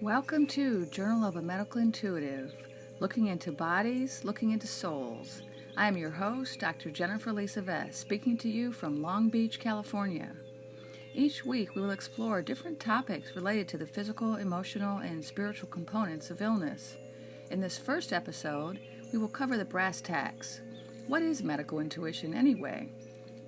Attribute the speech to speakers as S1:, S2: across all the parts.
S1: Welcome to Journal of a Medical Intuitive, looking into bodies, looking into souls. I am your host, Dr. Jennifer Lisa Vest, speaking to you from Long Beach, California. Each week we will explore different topics related to the physical, emotional, and spiritual components of illness. In this first episode, we will cover the brass tacks. What is medical intuition anyway?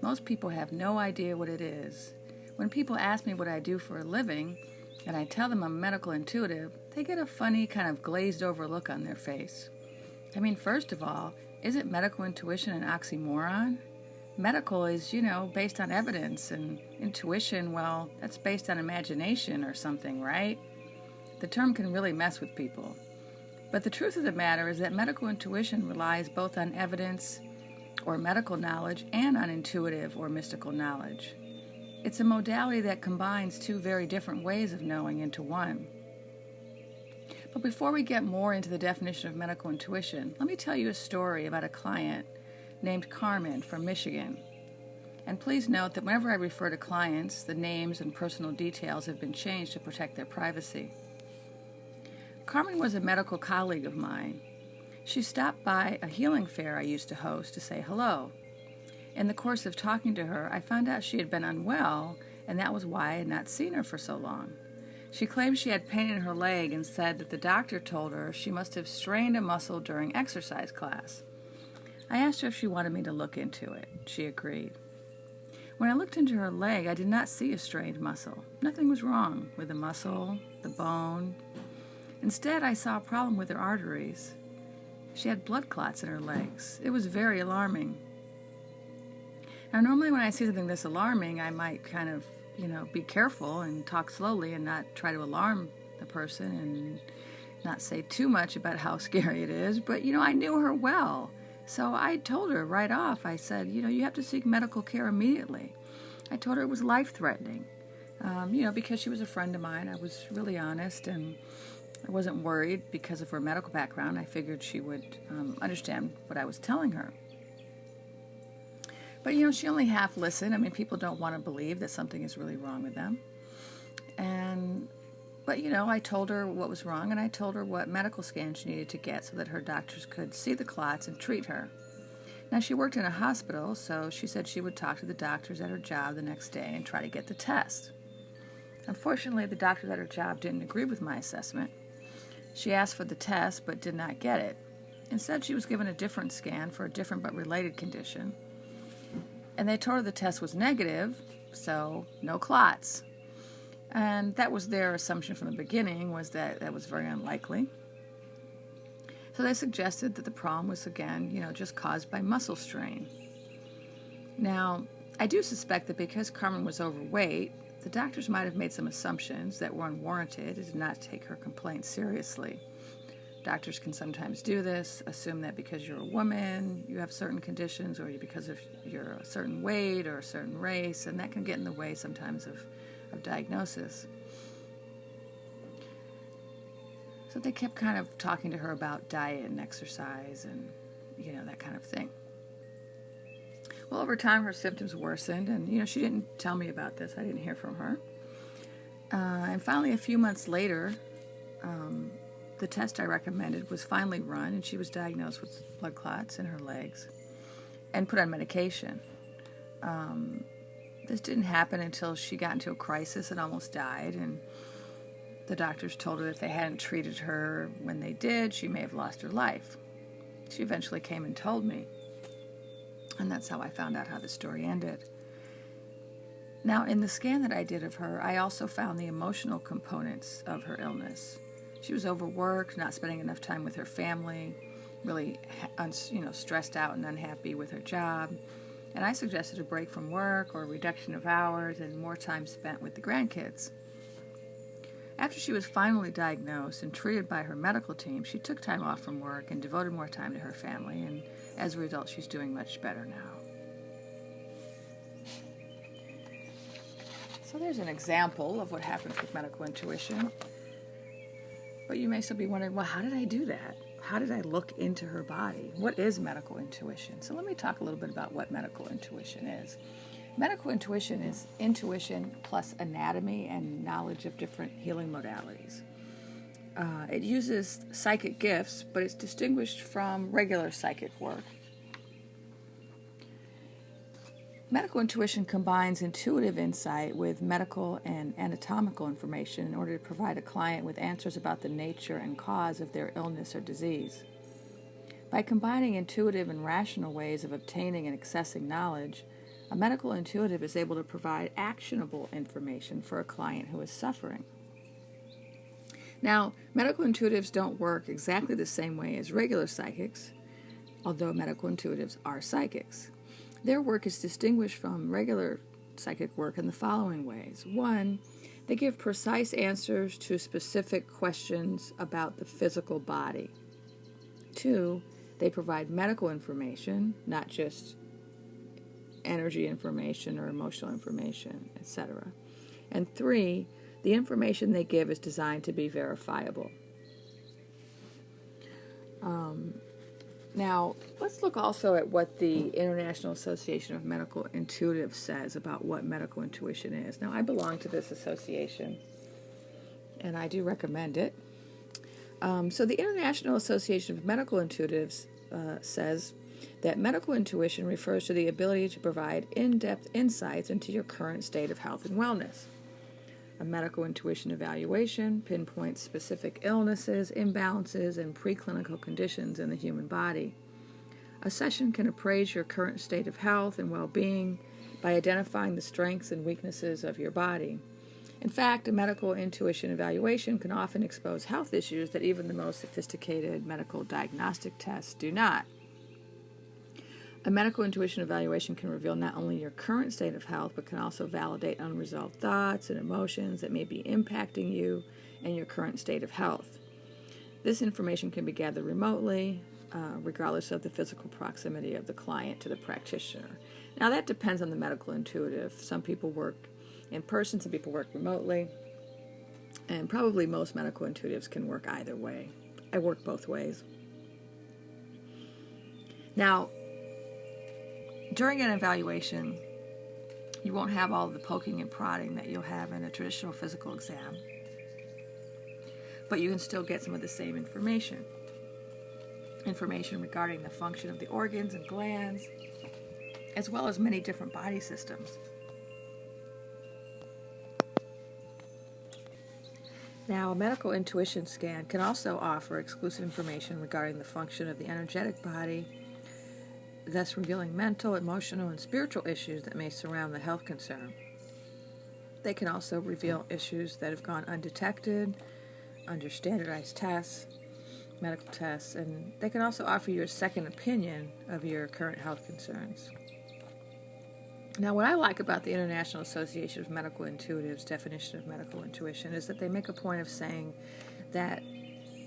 S1: Most people have no idea what it is. When people ask me what I do for a living, and I tell them I'm a medical intuitive, they get a funny kind of glazed over look on their face. I mean, first of all, isn't medical intuition an oxymoron? Medical is, based on evidence, and intuition, well, that's based on imagination or something, right? The term can really mess with people. But the truth of the matter is that medical intuition relies both on evidence or medical knowledge and on intuitive or mystical knowledge. It's a modality that combines two very different ways of knowing into one. But before we get more into the definition of medical intuition, let me tell you a story about a client named Carmen from Michigan. And please note that whenever I refer to clients, the names and personal details have been changed to protect their privacy. Carmen was a medical colleague of mine. She stopped by a healing fair I used to host to say hello. In the course of talking to her, I found out she had been unwell, and that was why I had not seen her for so long. She claimed she had pain in her leg and said that the doctor told her she must have strained a muscle during exercise class. I asked her if she wanted me to look into it. She agreed. When I looked into her leg, I did not see a strained muscle. Nothing was wrong with the muscle, the bone. Instead, I saw a problem with her arteries. She had blood clots in her legs. It was very alarming. Now, normally when I see something this alarming, I might kind of, be careful and talk slowly and not try to alarm the person and not say too much about how scary it is. But, I knew her well. So I told her right off, I said, you have to seek medical care immediately. I told her it was life-threatening. Because she was a friend of mine, I was really honest, and I wasn't worried because of her medical background. I figured she would understand what I was telling her. But, she only half listened. I mean, people don't want to believe that something is really wrong with them. But, I told her what was wrong, and I told her what medical scan she needed to get so that her doctors could see the clots and treat her. Now, she worked in a hospital, so she said she would talk to the doctors at her job the next day and try to get the test. Unfortunately, the doctors at her job didn't agree with my assessment. She asked for the test, but did not get it. Instead, she was given a different scan for a different but related condition. And they told her the test was negative, so no clots. And that was their assumption from the beginning, was that that was very unlikely. So they suggested that the problem was, again, just caused by muscle strain. Now, I do suspect that because Carmen was overweight, the doctors might have made some assumptions that were unwarranted and did not take her complaint seriously. Doctors can sometimes do this, assume that because you're a woman, you have certain conditions, or because of you're a certain weight or a certain race, and that can get in the way sometimes of diagnosis. So they kept kind of talking to her about diet and exercise and, that kind of thing. Well, over time, her symptoms worsened, and, she didn't tell me about this. I didn't hear from her. And finally, a few months later, the test I recommended was finally run, and she was diagnosed with blood clots in her legs and put on medication. This didn't happen until she got into a crisis and almost died, and the doctors told her that if they hadn't treated her when they did, she may have lost her life. She eventually came and told me, and that's how I found out how the story ended. Now, in the scan that I did of her, I also found the emotional components of her illness. She was overworked, not spending enough time with her family, really, stressed out and unhappy with her job. And I suggested a break from work or a reduction of hours and more time spent with the grandkids. After she was finally diagnosed and treated by her medical team, she took time off from work and devoted more time to her family. And as a result, she's doing much better now. So there's an example of what happens with medical intuition. But you may still be wondering, well, how did I do that? How did I look into her body? What is medical intuition? So let me talk a little bit about what medical intuition is. Medical intuition is intuition plus anatomy and knowledge of different healing modalities. It uses psychic gifts, but it's distinguished from regular psychic work. Medical intuition combines intuitive insight with medical and anatomical information in order to provide a client with answers about the nature and cause of their illness or disease. By combining intuitive and rational ways of obtaining and accessing knowledge, a medical intuitive is able to provide actionable information for a client who is suffering. Now, medical intuitives don't work exactly the same way as regular psychics, although medical intuitives are psychics. Their work is distinguished from regular psychic work in the following ways. 1, they give precise answers to specific questions about the physical body. 2, they provide medical information, not just energy information or emotional information, etc. And 3, the information they give is designed to be verifiable. Now, let's look also at what the International Association of Medical Intuitives says about what medical intuition is. Now, I belong to this association, and I do recommend it. So the International Association of Medical Intuitives says that medical intuition refers to the ability to provide in-depth insights into your current state of health and wellness. A medical intuition evaluation pinpoints specific illnesses, imbalances, and preclinical conditions in the human body. A session can appraise your current state of health and well-being by identifying the strengths and weaknesses of your body. In fact, a medical intuition evaluation can often expose health issues that even the most sophisticated medical diagnostic tests do not. A medical intuition evaluation can reveal not only your current state of health, but can also validate unresolved thoughts and emotions that may be impacting you and your current state of health. This information can be gathered remotely, regardless of the physical proximity of the client to the practitioner. Now, that depends on the medical intuitive. Some people work in person, some people work remotely, and probably most medical intuitives can work either way. I work both ways. Now, during an evaluation, you won't have all the poking and prodding that you'll have in a traditional physical exam, but you can still get some of the same information regarding the function of the organs and glands, as well as many different body systems. Now, a medical intuition scan can also offer exclusive information regarding the function of the energetic body, thus revealing mental, emotional, and spiritual issues that may surround the health concern. They can also reveal issues that have gone undetected under standardized tests, medical tests, and they can also offer you a second opinion of your current health concerns. Now, what I like about the International Association of Medical Intuitives' definition of medical intuition is that they make a point of saying that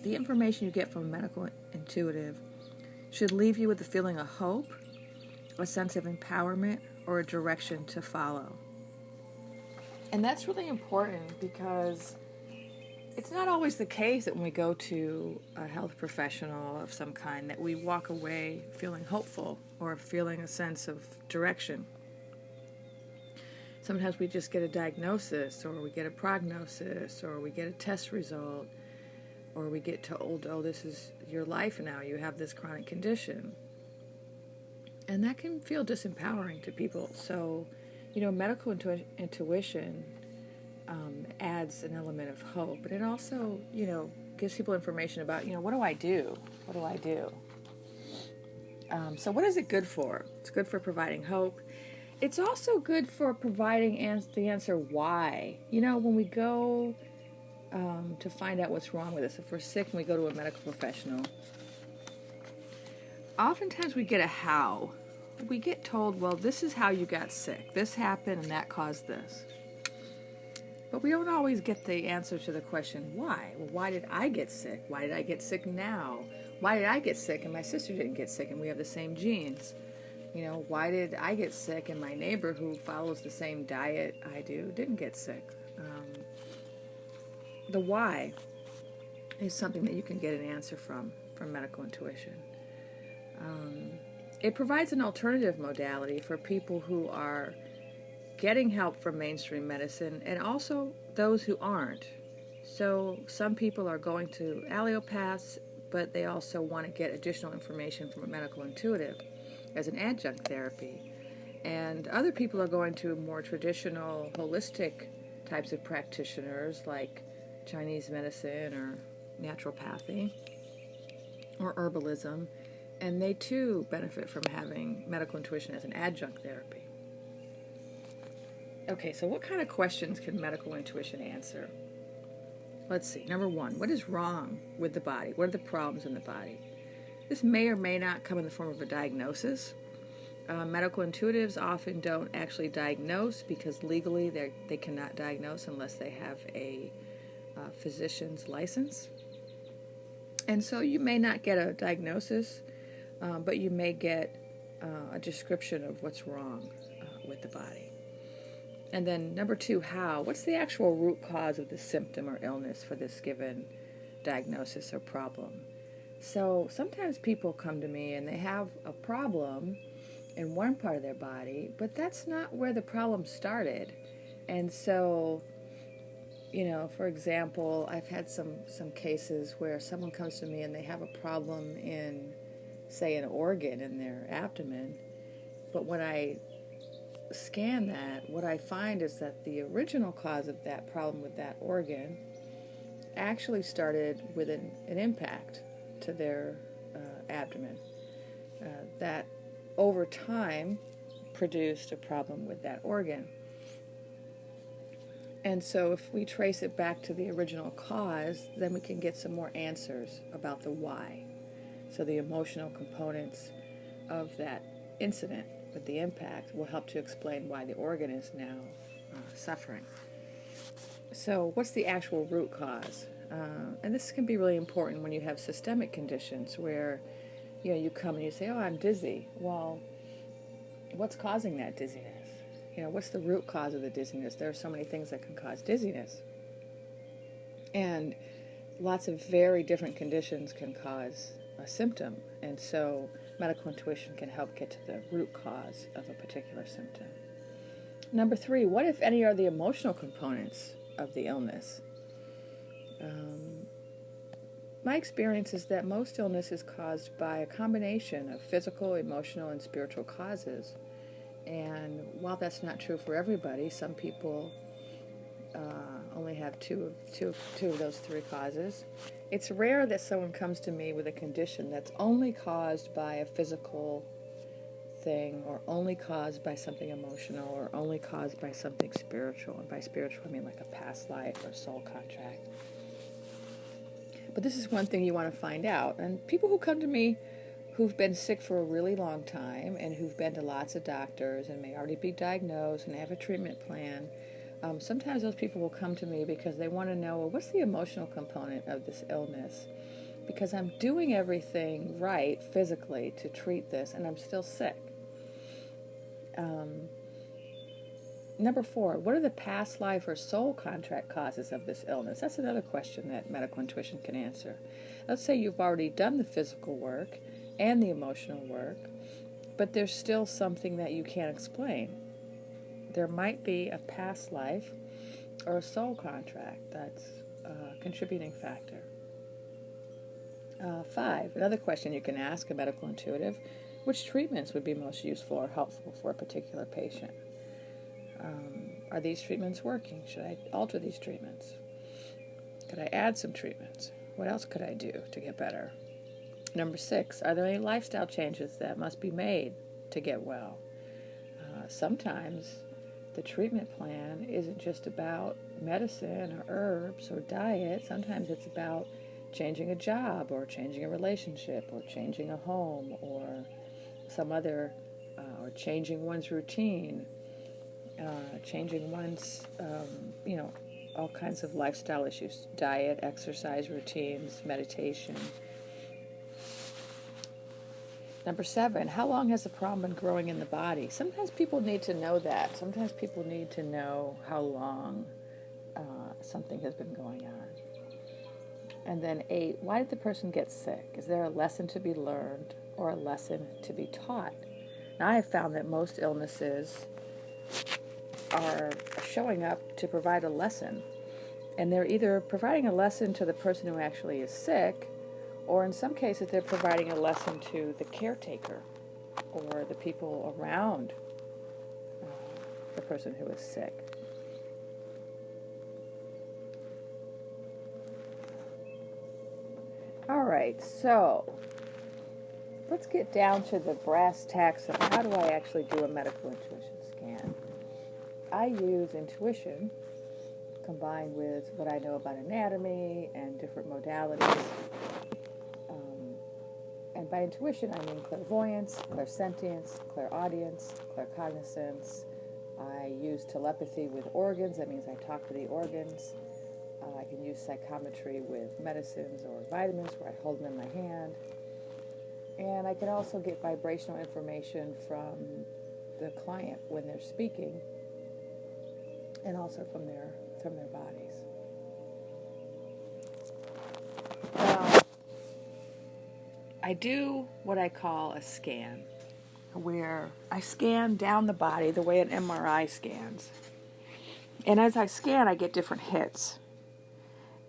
S1: the information you get from a medical intuitive should leave you with a feeling of hope, a sense of empowerment, or a direction to follow. And that's really important because it's not always the case that when we go to a health professional of some kind that we walk away feeling hopeful or feeling a sense of direction. Sometimes we just get a diagnosis, or we get a prognosis, or we get a test result, or we get told, oh, this is your life now, you have this chronic condition. And that can feel disempowering to people. So, medical intuition adds an element of hope, but it also, gives people information about, what do I do? What do I do? So what is it good for? It's good for providing hope. It's also good for providing the answer why. When we go to find out what's wrong with us, if we're sick and we go to a medical professional, oftentimes we get a how. We get told, well, this is how you got sick. This happened and that caused this. But we don't always get the answer to the question, why? Well, why did I get sick? Why did I get sick now? Why did I get sick and my sister didn't get sick and we have the same genes? Why did I get sick and my neighbor who follows the same diet I do didn't get sick? The why is something that you can get an answer from medical intuition. It provides an alternative modality for people who are getting help from mainstream medicine and also those who aren't. So some people are going to allopaths, but they also want to get additional information from a medical intuitive as an adjunct therapy. And other people are going to more traditional, holistic types of practitioners like Chinese medicine or naturopathy or herbalism, and they too benefit from having medical intuition as an adjunct therapy. Okay, so what kind of questions can medical intuition answer? Let's see. Number one, what is wrong with the body? What are the problems in the body? This may or may not come in the form of a diagnosis. Medical intuitives often don't actually diagnose because legally they cannot diagnose unless they have a physician's license. And so you may not get a diagnosis, but you may get a description of what's wrong with the body. And then number two, how? What's the actual root cause of the symptom or illness for this given diagnosis or problem? So sometimes people come to me and they have a problem in one part of their body, but that's not where the problem started. And so, for example, I've had some cases where someone comes to me and they have a problem in, say, an organ in their abdomen, but when I scan that, what I find is that the original cause of that problem with that organ actually started with an impact to their abdomen that over time produced a problem with that organ. And so if we trace it back to the original cause, then we can get some more answers about the why. So the emotional components of that incident with the impact will help to explain why the organ is now suffering. So what's the actual root cause? And this can be really important when you have systemic conditions where you come and you say, oh, I'm dizzy. Well, what's causing that dizziness? What's the root cause of the dizziness? There are so many things that can cause dizziness. And lots of very different conditions can cause a symptom. And so medical intuition can help get to the root cause of a particular symptom. Number three, what, if any, are the emotional components of the illness? My experience is that most illness is caused by a combination of physical, emotional, and spiritual causes. And while that's not true for everybody, some people only have two of those three causes. It's rare that someone comes to me with a condition that's only caused by a physical thing, or only caused by something emotional, or only caused by something spiritual. And by spiritual, I mean like a past life or soul contract. But this is one thing you want to find out. And people who come to me who've been sick for a really long time and who've been to lots of doctors and may already be diagnosed and have a treatment plan, sometimes those people will come to me because they want to know, well, what's the emotional component of this illness? Because I'm doing everything right physically to treat this, and I'm still sick. Number four, what are the past life or soul contract causes of this illness? That's another question that medical intuition can answer. Let's say you've already done the physical work and the emotional work, but there's still something that you can't explain. There might be a past life or a soul contract that's a contributing factor. 5, another question you can ask a medical intuitive, which treatments would be most useful or helpful for a particular patient? Are these treatments working? Should I alter these treatments? Could I add some treatments? What else could I do to get better? Number 6, are there any lifestyle changes that must be made to get well? Sometimes the treatment plan isn't just about medicine or herbs or diet. Sometimes it's about changing a job or changing a relationship or changing a home or some other, or changing one's routine, changing one's, all kinds of lifestyle issues, diet, exercise routines, meditation. Number 7, how long has the problem been growing in the body? Sometimes people need to know that. Sometimes people need to know how long something has been going on. And then 8, why did the person get sick? Is there a lesson to be learned or a lesson to be taught? Now, I have found that most illnesses are showing up to provide a lesson. And they're either providing a lesson to the person who actually is sick, or in some cases they're providing a lesson to the caretaker or the people around the person who is sick. All right, so let's get down to the brass tacks of how do I actually do a medical intuition scan. I use intuition combined with what I know about anatomy and different modalities. And by intuition, I mean clairvoyance, clairsentience, clairaudience, claircognizance. I use telepathy with organs. That means I talk to the organs. I can use psychometry with medicines or vitamins where I hold them in my hand. And I can also get vibrational information from the client when they're speaking, and also from their bodies. Now, I do what I call a scan, where I scan down the body the way an MRI scans. And as I scan, I get different hits.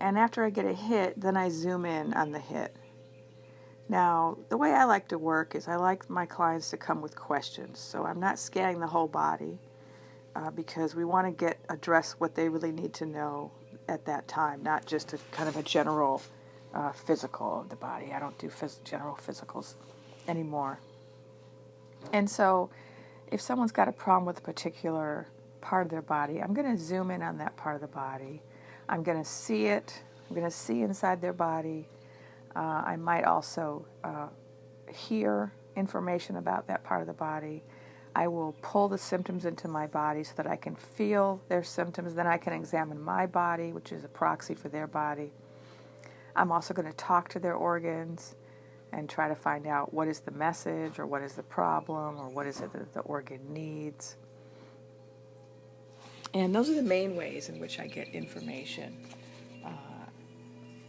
S1: And after I get a hit, then I zoom in on the hit. Now, the way I like to work is I like my clients to come with questions. So I'm not scanning the whole body because we want to address what they really need to know at that time, not just a kind of a general physical of the body. I don't do general physicals anymore. And so if someone's got a problem with a particular part of their body, I'm going to zoom in on that part of the body. I'm going to see it. I'm going to see inside their body. I might also hear information about that part of the body. I will pull the symptoms into my body so that I can feel their symptoms. Then I can examine my body, which is a proxy for their body. I'm also going to talk to their organs and try to find out what is the message or what is the problem or what is it that the organ needs. And those are the main ways in which I get information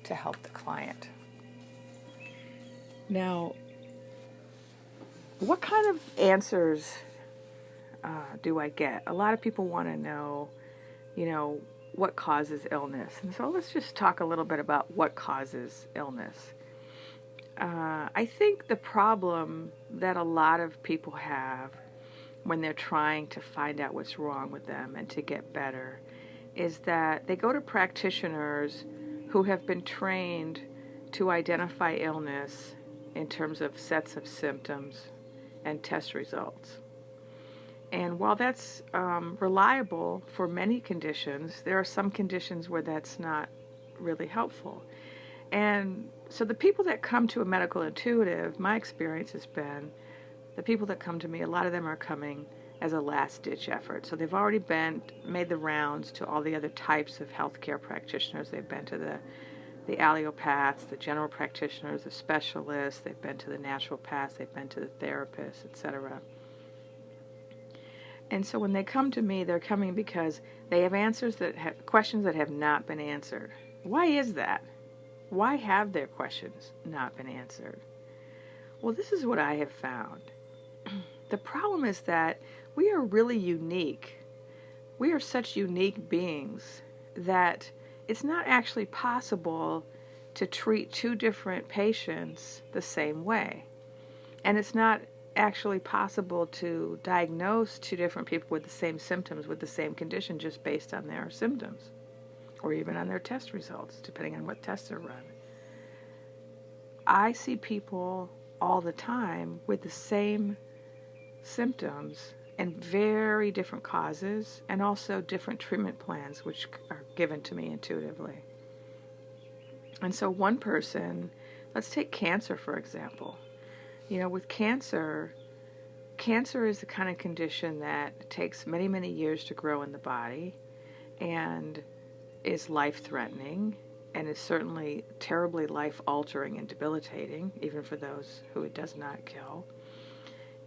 S1: to help the client. Now, what kind of answers do I get? A lot of people want to know, what causes illness. And so let's just talk a little bit about what causes illness. I think the problem that a lot of people have when they're trying to find out what's wrong with them and to get better is that they go to practitioners who have been trained to identify illness in terms of sets of symptoms and test results. And while that's reliable for many conditions, there are some conditions where that's not really helpful. And so the people that come to a medical intuitive, my experience has been, the people that come to me, a lot of them are coming as a last-ditch effort. So they've already made the rounds to all the other types of healthcare practitioners. They've been to the allopaths, the general practitioners, the specialists. They've been to the naturopaths. They've been to the therapists, etc. And so when they come to me, they're coming because they have questions that have not been answered. Why is that? Why have their questions not been answered? Well, this is what I have found. The problem is that we are really unique. We are such unique beings that it's not actually possible to treat two different patients the same way. And it's not actually possible to diagnose two different people with the same symptoms, with the same condition, just based on their symptoms, or even on their test results, depending on what tests are run. I see people all the time with the same symptoms and very different causes, and also different treatment plans which are given to me intuitively. And so one person, let's take cancer for example. With cancer is the kind of condition that takes many, many years to grow in the body and is life-threatening and is certainly terribly life-altering and debilitating, even for those who it does not kill.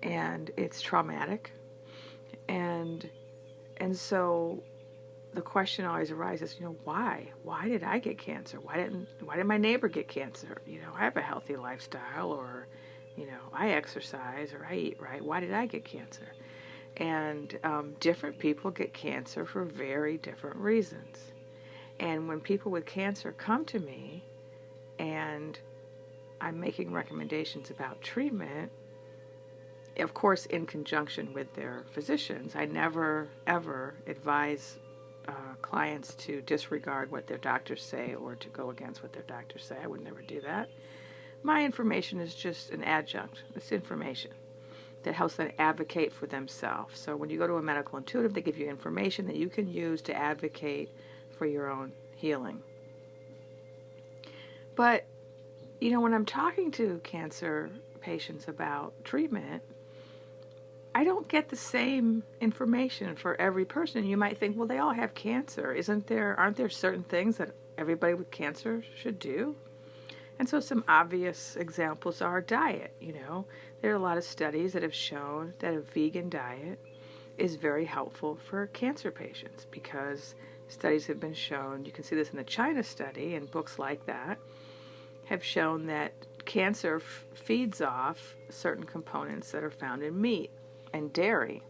S1: And it's traumatic. And so the question always arises, why? Why did I get cancer? Why did my neighbor get cancer? I have a healthy lifestyle, or I exercise, or I eat right. Why did I get cancer? And different people get cancer for very different reasons. And when people with cancer come to me and I'm making recommendations about treatment, of course, in conjunction with their physicians, I never, ever advise clients to disregard what their doctors say or to go against what their doctors say. I would never do that. My information is just an adjunct. It's information that helps them advocate for themselves. So when you go to a medical intuitive, they give you information that you can use to advocate for your own healing. But, when I'm talking to cancer patients about treatment, I don't get the same information for every person. You might think, well, they all have cancer. Aren't there certain things that everybody with cancer should do? And so some obvious examples are diet. There are a lot of studies that have shown that a vegan diet is very helpful for cancer patients because studies have been shown, you can see this in the China study and books like that, have shown that cancer feeds off certain components that are found in meat and dairy.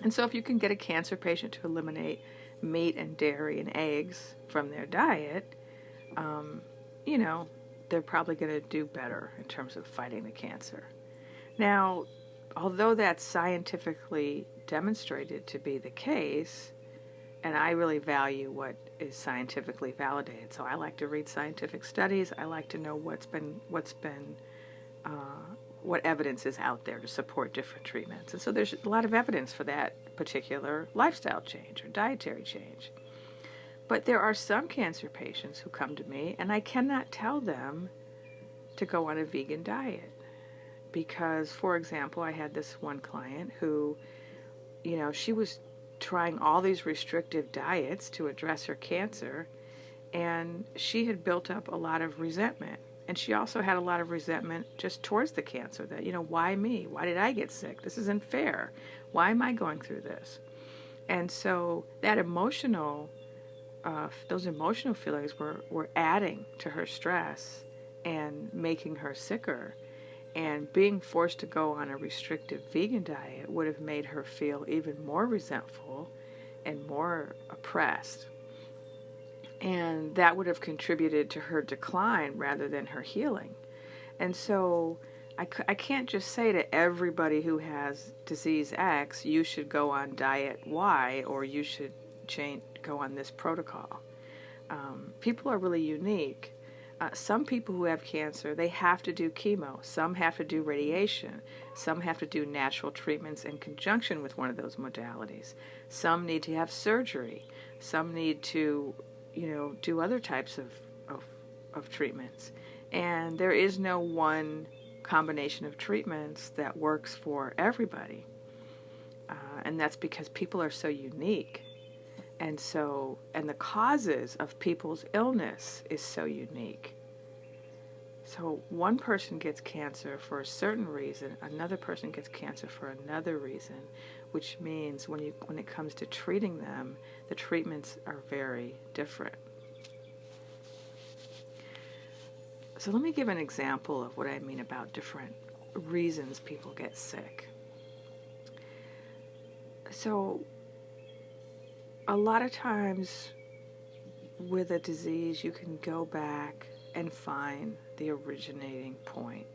S1: And so if you can get a cancer patient to eliminate meat and dairy and eggs from their diet, they're probably going to do better in terms of fighting the cancer. Now, although that's scientifically demonstrated to be the case, and I really value what is scientifically validated, so I like to read scientific studies. I like to know what evidence is out there to support different treatments. And so there's a lot of evidence for that particular lifestyle change or dietary change. But there are some cancer patients who come to me and I cannot tell them to go on a vegan diet. Because, for example, I had this one client who, she was trying all these restrictive diets to address her cancer, and she had built up a lot of resentment. And she also had a lot of resentment just towards the cancer that, why me? Why did I get sick? This isn't fair. Why am I going through this? And so that those emotional feelings were adding to her stress and making her sicker. And being forced to go on a restrictive vegan diet would have made her feel even more resentful and more oppressed. And that would have contributed to her decline rather than her healing. And so I can't just say to everybody who has disease X, you should go on diet Y or you should go on this protocol. People are really unique. Some people who have cancer, they have to do chemo. Some have to do radiation. Some have to do natural treatments in conjunction with one of those modalities. Some need to have surgery. Some need to, do other types of treatments. And there is no one combination of treatments that works for everybody. And that's because people are so unique. And the causes of people's illness is so unique. So one person gets cancer for a certain reason, another person gets cancer for another reason, which means when it comes to treating them, the treatments are very different. So let me give an example of what I mean about different reasons people get sick. So a lot of times with a disease, you can go back and find the originating point.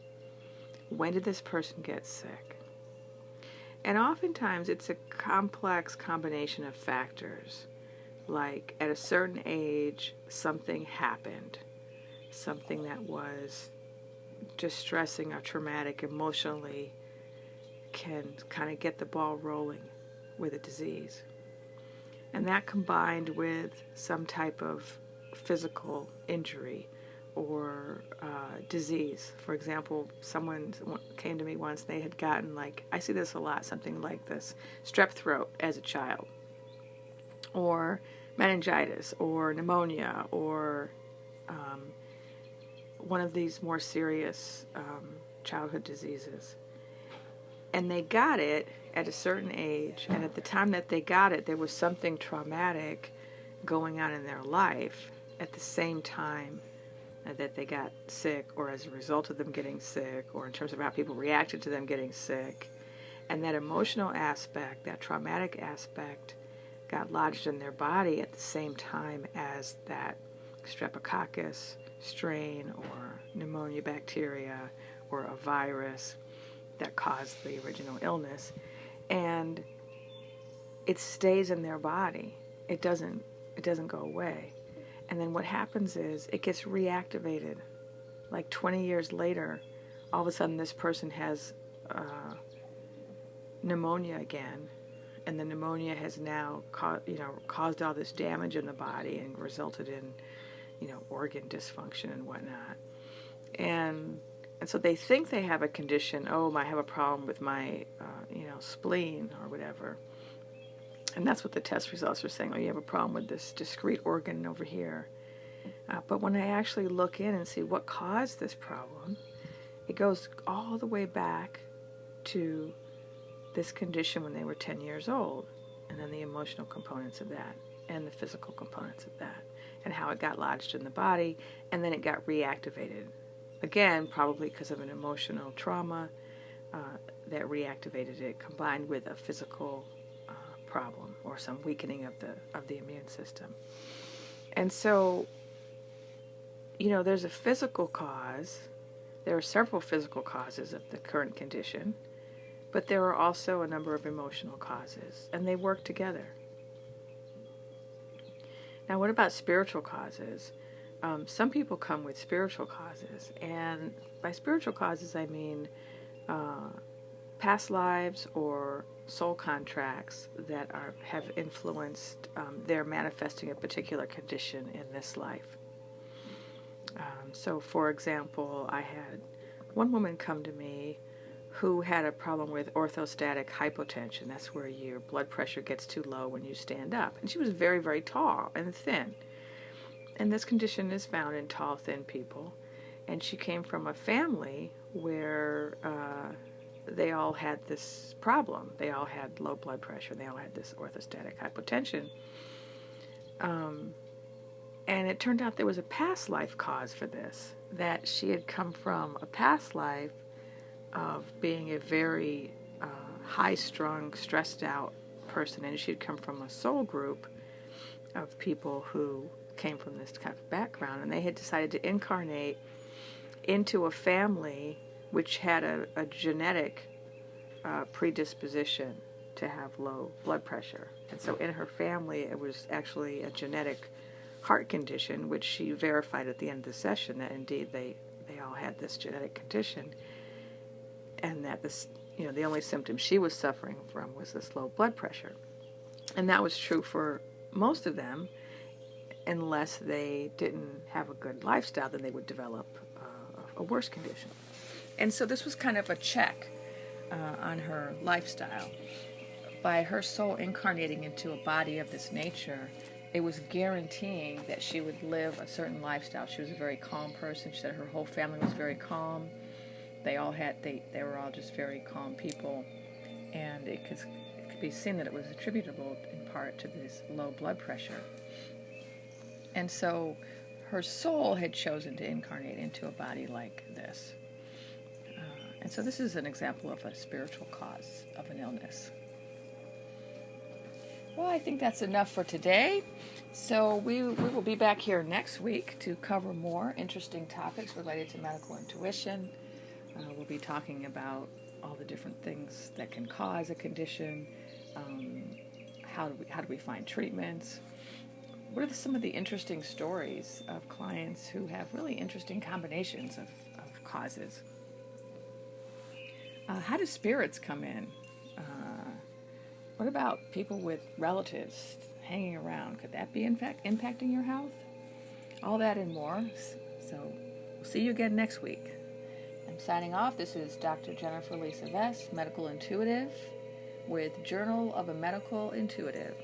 S1: When did this person get sick? And oftentimes it's a complex combination of factors, like at a certain age, something happened, something that was distressing or traumatic emotionally can kind of get the ball rolling with a disease. And that combined with some type of physical injury or disease. For example, someone came to me once, they had gotten, I see this a lot, something like this, strep throat as a child, or meningitis, or pneumonia, or one of these more serious childhood diseases. And they got it at a certain age, and at the time that they got it, there was something traumatic going on in their life at the same time that they got sick, or as a result of them getting sick, or in terms of how people reacted to them getting sick. And that emotional aspect, that traumatic aspect,
S2: got lodged in their body at the same time as that streptococcus strain or pneumonia bacteria or a virus that caused the original illness. And it stays in their body. It doesn't go away. And then what happens is it gets reactivated. Like 20 years later, all of a sudden this person has pneumonia again, and the pneumonia has now caused all this damage in the body and resulted in organ dysfunction and whatnot. And so they think they have a condition. Oh, I have a problem with my spleen or whatever. And that's what the test results are saying. Oh, you have a problem with this discrete organ over here. But when I actually look in and see what caused this problem, it goes all the way back to this condition when they were 10 years old, and then the emotional components of that, and the physical components of that, and how it got lodged in the body, and then it got reactivated. Again, probably because of an emotional trauma that reactivated it, combined with a physical problem or some weakening of the immune system. And so, there's a physical cause. There are several physical causes of the current condition, but there are also a number of emotional causes, and they work together. Now, what about spiritual causes? Some people come with spiritual causes, and by spiritual causes I mean past lives or soul contracts that have influenced their manifesting a particular condition in this life. So, for example, I had one woman come to me who had a problem with orthostatic hypotension. That's where your blood pressure gets too low when you stand up. And she was very, very tall and thin. And this condition is found in tall, thin people. And she came from a family where they all had this problem. They all had low blood pressure. They all had this orthostatic hypotension. And it turned out there was a past life cause for this, that she had come from a past life of being a very high-strung, stressed-out person, and she had come from a soul group of people who came from this kind of background, and they had decided to incarnate into a family which had a genetic predisposition to have low blood pressure. And so in her family, it was actually a genetic heart condition, which she verified at the end of the session that indeed they all had this genetic condition, and that this, the only symptom she was suffering from was this low blood pressure. And that was true for most of them, unless they didn't have a good lifestyle, then they would develop a worse condition. And so this was kind of a check on her lifestyle. By her soul incarnating into a body of this nature, it was guaranteeing that she would live a certain lifestyle. She was a very calm person. She said her whole family was very calm. They were all just very calm people, and it could be seen that it was attributable in part to this low blood pressure. And so her soul had chosen to incarnate into a body like this. And so this is an example of a spiritual cause of an illness. Well, I think that's enough for today. So we will be back here next week to cover more interesting topics related to medical intuition. We'll be talking about all the different things that can cause a condition. How do we find treatments? What are some of the interesting stories of clients who have really interesting combinations of causes? How do spirits come in? What about people with relatives hanging around? Could that be, in fact, impacting your health? All that and more. So we'll see you again next week. I'm signing off. This is Dr. Jennifer Lisa Vest, Medical Intuitive, with Journal of a Medical Intuitive.